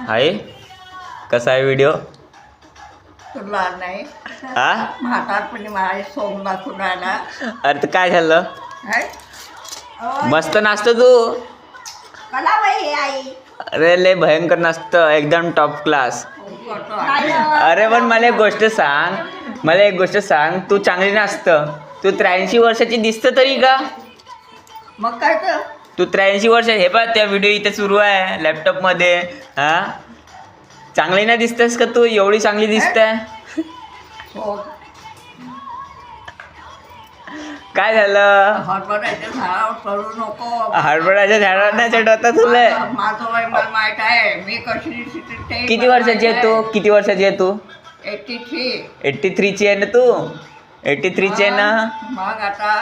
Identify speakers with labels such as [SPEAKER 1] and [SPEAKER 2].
[SPEAKER 1] आहे कसा आहे व्हिडिओ
[SPEAKER 2] तुला नाही
[SPEAKER 1] हा
[SPEAKER 2] म्हातारपणी माझे सोंग दाखवून राहिला
[SPEAKER 1] अरे तर काय झालं
[SPEAKER 2] हाय?
[SPEAKER 1] मस्त नाचतो तू
[SPEAKER 2] कला बाई आई
[SPEAKER 1] अरे लय भयंकर नाचतं एकदम टॉप क्लास अरे पण मला एक गोष्ट सांग तू चांगली नाचतं तू 83 वर्षाची दिसतं तरी का
[SPEAKER 2] मग काय तर
[SPEAKER 1] तू 83 वर्ष हे पहा त्या व्हिडिओ इथे सुरू आहे लॅपटॉपमध्ये हा चांगली नाही दिसतेस का तू एवढी चांगली दिसते
[SPEAKER 2] हो
[SPEAKER 1] काय झालं
[SPEAKER 2] हरभऱ्याच्या झाडावर चढू नको
[SPEAKER 1] हरभऱ्याच्या झाडावर नाही चढवता तुला
[SPEAKER 2] माझं वय मला माहित आहे मी कशी ते
[SPEAKER 1] किती वर्षाची आहे तू
[SPEAKER 2] 83
[SPEAKER 1] 83 ची आहे ना तू 83 ची आहे ना
[SPEAKER 2] मग आता